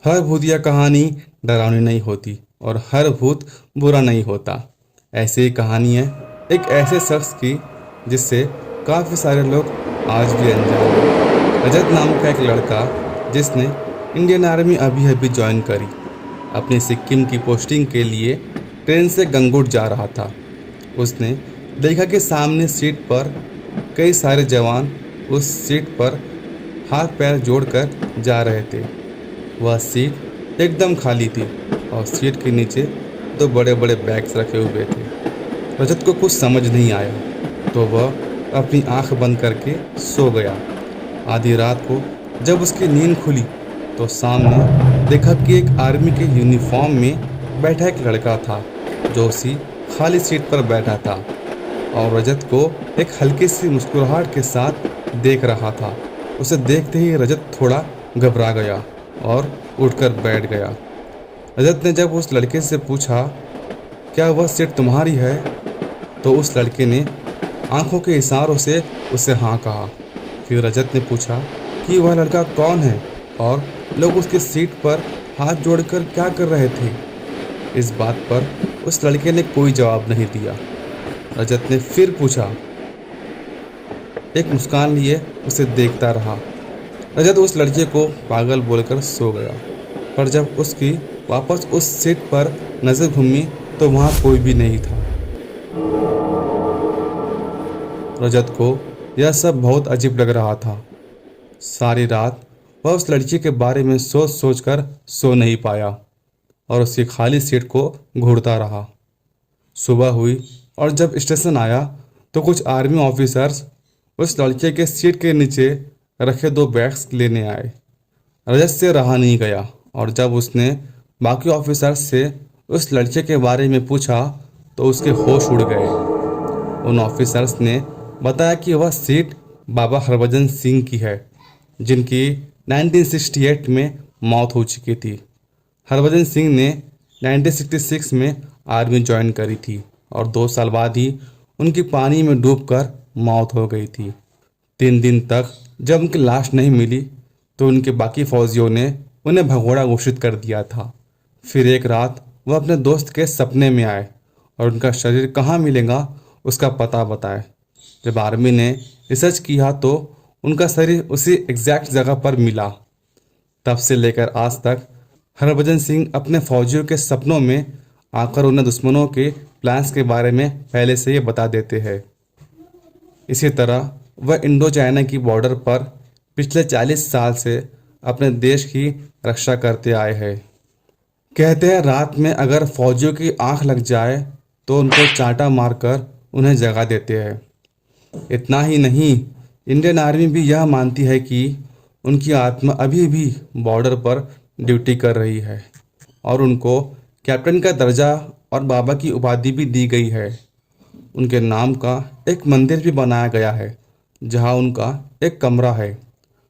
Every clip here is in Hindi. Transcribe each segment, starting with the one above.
हर भूतिया कहानी डरावनी नहीं होती और हर भूत बुरा नहीं होता। ऐसी ही कहानी है एक ऐसे शख्स की जिससे काफ़ी सारे लोग आज भी अनजान हैं। रजत नाम का एक लड़का जिसने इंडियन आर्मी अभी अभी ज्वाइन करी, अपनी सिक्किम की पोस्टिंग के लिए ट्रेन से गंगोट जा रहा था। उसने देखा कि सामने सीट पर कई सारे जवान उस सीट पर हाथ पैर जोड़कर जा रहे थे। वह सीट एकदम खाली थी और सीट के नीचे दो बड़े बड़े बैग्स रखे हुए थे। रजत को कुछ समझ नहीं आया तो वह अपनी आंख बंद करके सो गया। आधी रात को जब उसकी नींद खुली तो सामने देखा कि एक आर्मी के यूनिफॉर्म में बैठा एक लड़का था जो उसी खाली सीट पर बैठा था और रजत को एक हल्की सी मुस्कुराहट के साथ देख रहा था। उसे देखते ही रजत थोड़ा घबरा गया और उठकर बैठ गया। रजत ने जब उस लड़के से पूछा, क्या वह सीट तुम्हारी है? तो उस लड़के ने आंखों के इशारों से उसे हाँ कहा। फिर रजत ने पूछा कि वह लड़का कौन है और लोग उसकी सीट पर हाथ जोड़कर क्या कर रहे थे। इस बात पर उस लड़के ने कोई जवाब नहीं दिया। रजत ने फिर पूछा। एक मुस्कान लिए उसे देखता रहा। रजत उस लड़के को पागल बोलकर सो गया, पर जब उसकी वापस उस सीट पर नजर घूमी तो वहाँ कोई भी नहीं था। रजत को यह सब बहुत अजीब लग रहा था। सारी रात वह उस लड़की के बारे में सोच सोच कर सो नहीं पाया और उसकी खाली सीट को घूरता रहा। सुबह हुई और जब स्टेशन आया तो कुछ आर्मी ऑफिसर्स उस लड़के के सीट के नीचे रखे दो बैग्स लेने आए। रजत से रहा नहीं गया और जब उसने बाकी ऑफिसर्स से उस लड़के के बारे में पूछा तो उसके होश उड़ गए। उन ऑफिसर्स ने बताया कि वह सीट बाबा हरभजन सिंह की है, जिनकी 1968 में मौत हो चुकी थी। हरभजन सिंह ने 1966 में आर्मी ज्वाइन करी थी और 2 साल बाद ही उनकी पानी में डूबकर मौत हो गई थी। 3 दिन तक जब उनकी लाश नहीं मिली तो उनके बाकी फौजियों ने उन्हें भगोड़ा घोषित कर दिया था। फिर एक रात वह अपने दोस्त के सपने में आए और उनका शरीर कहाँ मिलेगा उसका पता बताए। जब आर्मी ने रिसर्च किया तो उनका शरीर उसी एग्जैक्ट जगह पर मिला। तब से लेकर आज तक हरभजन सिंह अपने फौजियों के सपनों में आकर उन्हें दुश्मनों के प्लान्स के बारे में पहले से ही बता देते हैं। इसी तरह वह इंडो चाइना की बॉर्डर पर पिछले 40 साल से अपने देश की रक्षा करते आए हैं। कहते हैं रात में अगर फौजियों की आंख लग जाए तो उनको चांटा मारकर उन्हें जगा देते हैं। इतना ही नहीं, इंडियन आर्मी भी यह मानती है कि उनकी आत्मा अभी भी बॉर्डर पर ड्यूटी कर रही है और उनको कैप्टन का दर्जा और बाबा की उपाधि भी दी गई है। उनके नाम का एक मंदिर भी बनाया गया है जहां उनका एक कमरा है।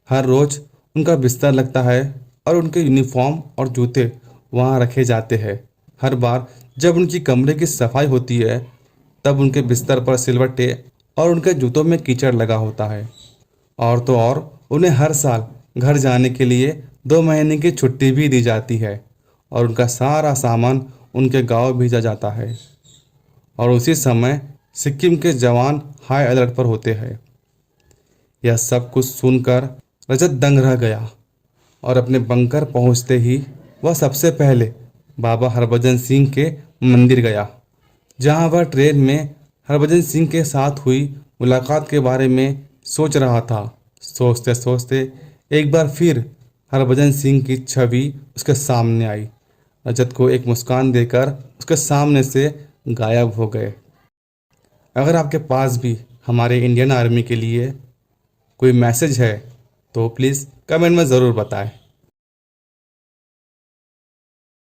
हर रोज़ उनका बिस्तर लगता है और उनके यूनिफॉर्म और जूते वहां रखे जाते हैं। हर बार जब उनकी कमरे की सफाई होती है तब उनके बिस्तर पर सिलवट्टे और उनके जूतों में कीचड़ लगा होता है। और तो और उन्हें हर साल घर जाने के लिए 2 महीने की छुट्टी भी दी जाती है और उनका सारा सामान उनके गांव भेजा जाता है। और उसी समय सिक्किम के जवान हाई अलर्ट पर होते हैं। यह सब कुछ सुनकर रजत दंग रह गया और अपने बंकर पहुंचते ही वह सबसे पहले बाबा हरभजन सिंह के मंदिर गया, जहां वह ट्रेन में हरभजन सिंह के साथ हुई मुलाकात के बारे में सोच रहा था। सोचते सोचते एक बार फिर हरभजन सिंह की छवि उसके सामने आई। रजत को एक मुस्कान देकर उसके सामने से गायब हो गए। अगर आपके पास भी हमारे इंडियन आर्मी के लिए कोई मैसेज है तो प्लीज़ कमेंट में ज़रूर बताएं।